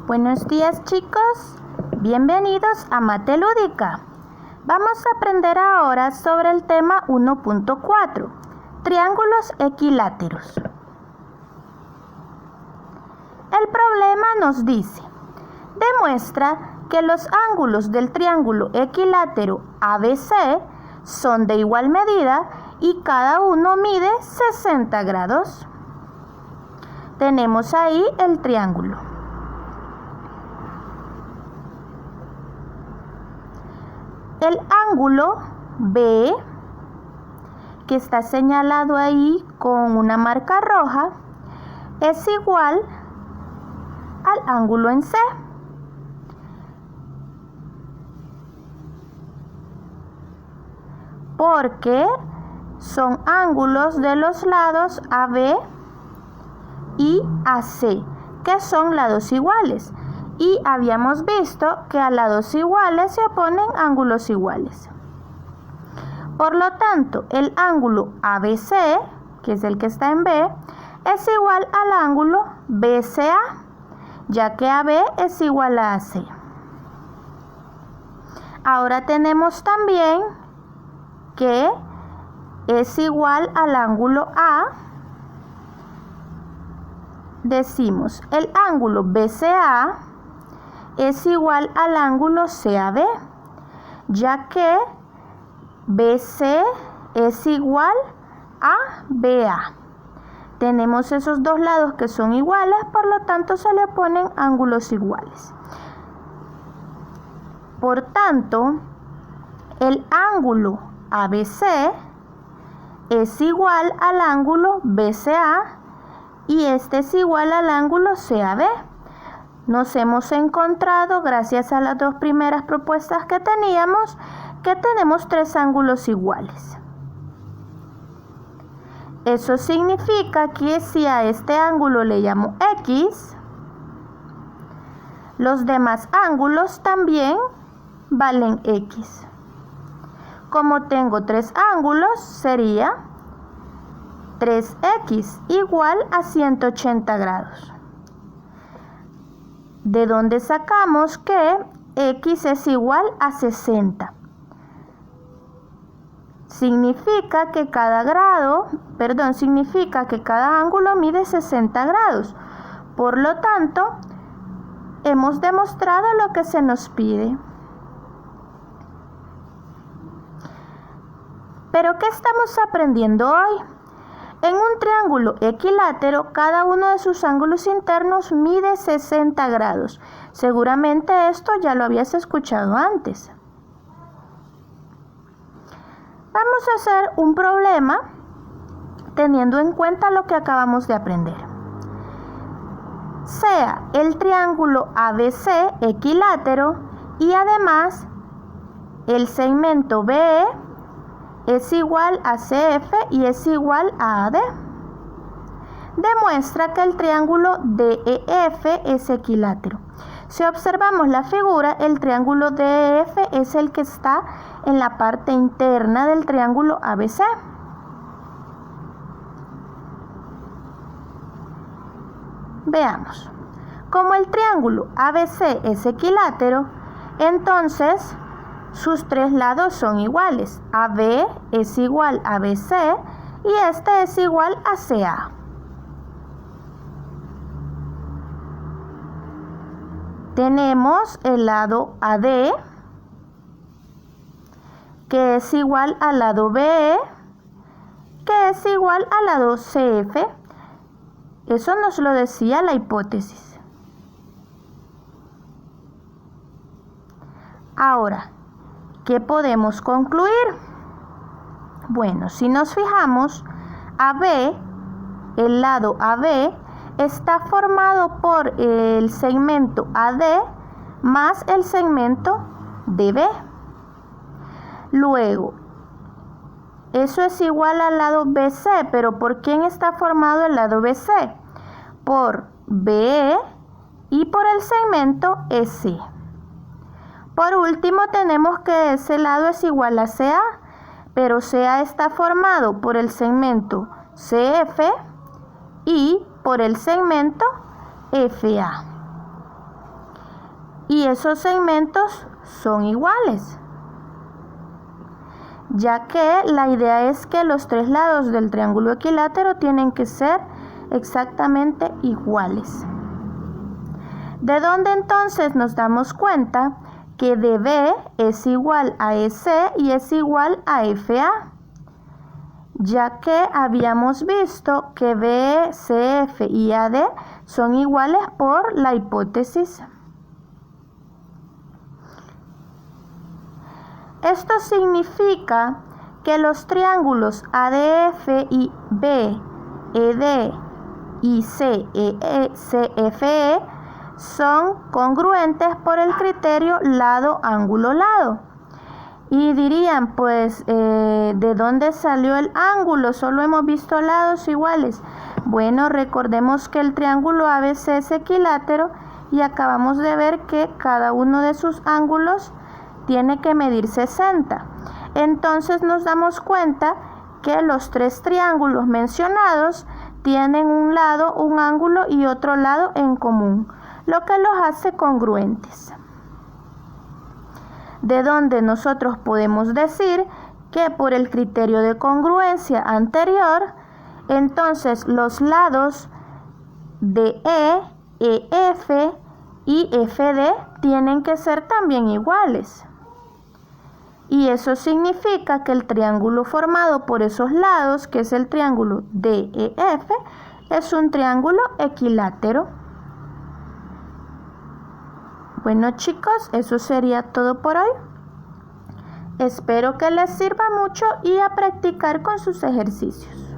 Buenos días, chicos, bienvenidos a Mate Lúdica. Vamos a aprender ahora sobre el tema 1.4, triángulos equiláteros. El problema nos dice, demuestra que los ángulos del triángulo equilátero ABC son de igual medida y cada uno mide 60 grados. Tenemos ahí el triángulo. El ángulo B, que está señalado ahí con una marca roja, es igual al ángulo en C. Porque son ángulos de los lados AB y AC, que son lados iguales. Y habíamos visto que a lados iguales se oponen ángulos iguales. Por lo tanto, el ángulo ABC, que es el que está en B, es igual al ángulo BCA, ya que AB es igual a AC. Ahora tenemos también que es igual al ángulo A. Decimos, el ángulo BCA es igual al ángulo CAB, ya que BC es igual a BA. Tenemos esos dos lados que son iguales, por lo tanto se le ponen ángulos iguales. Por tanto, el ángulo ABC es igual al ángulo BCA y este es igual al ángulo CAB. Nos hemos encontrado, gracias a las dos primeras propuestas que teníamos, que tenemos tres ángulos iguales. Eso significa que si a este ángulo le llamo X, los demás ángulos también valen X. Como tengo tres ángulos, sería 3X igual a 180 grados. ¿De dónde sacamos que X es igual a 60? Significa que cada ángulo mide 60 grados. Por lo tanto, hemos demostrado lo que se nos pide. ¿Pero qué estamos aprendiendo hoy? En un triángulo equilátero, cada uno de sus ángulos internos mide 60 grados. Seguramente esto ya lo habías escuchado antes. Vamos a hacer un problema teniendo en cuenta lo que acabamos de aprender. Sea el triángulo ABC equilátero y además el segmento BE es igual a CF y es igual a AD. Demuestra que el triángulo DEF es equilátero. Si observamos la figura, el triángulo DEF es el que está en la parte interna del triángulo ABC. Veamos. Como el triángulo ABC es equilátero, entonces sus tres lados son iguales. AB es igual a BC y este es igual a CA. Tenemos el lado AD, que es igual al lado BE, que es igual al lado CF. Eso nos lo decía la hipótesis. Ahora, ¿qué podemos concluir? Bueno, si nos fijamos, AB, el lado AB, está formado por el segmento AD más el segmento DB. Luego, eso es igual al lado BC, pero ¿por quién está formado el lado BC? Por BE y por el segmento EC. Por último, tenemos que ese lado es igual a CA, pero CA está formado por el segmento CF y por el segmento FA. y esos segmentos son iguales, ya que la idea es que los tres lados del triángulo equilátero tienen que ser exactamente iguales. ¿De dónde entonces nos damos cuenta que DB es igual a EC y es igual a FA? Ya que habíamos visto que BCF y AD son iguales por la hipótesis. Esto significa que los triángulos ADF y BED y CECFE son congruentes por el criterio lado, ángulo, lado. Y dirían, pues, ¿de dónde salió el ángulo? Solo hemos visto lados iguales. Bueno, recordemos que el triángulo ABC es equilátero y acabamos de ver que cada uno de sus ángulos tiene que medir 60. Entonces nos damos cuenta que los tres triángulos mencionados tienen un lado, un ángulo y otro lado en común, lo que los hace congruentes. De donde nosotros podemos decir que por el criterio de congruencia anterior, entonces los lados de EF y FD tienen que ser también iguales. Y eso significa que el triángulo formado por esos lados, que es el triángulo DEF, es un triángulo equilátero. Bueno, chicos, eso sería todo por hoy. Espero que les sirva mucho y a practicar con sus ejercicios.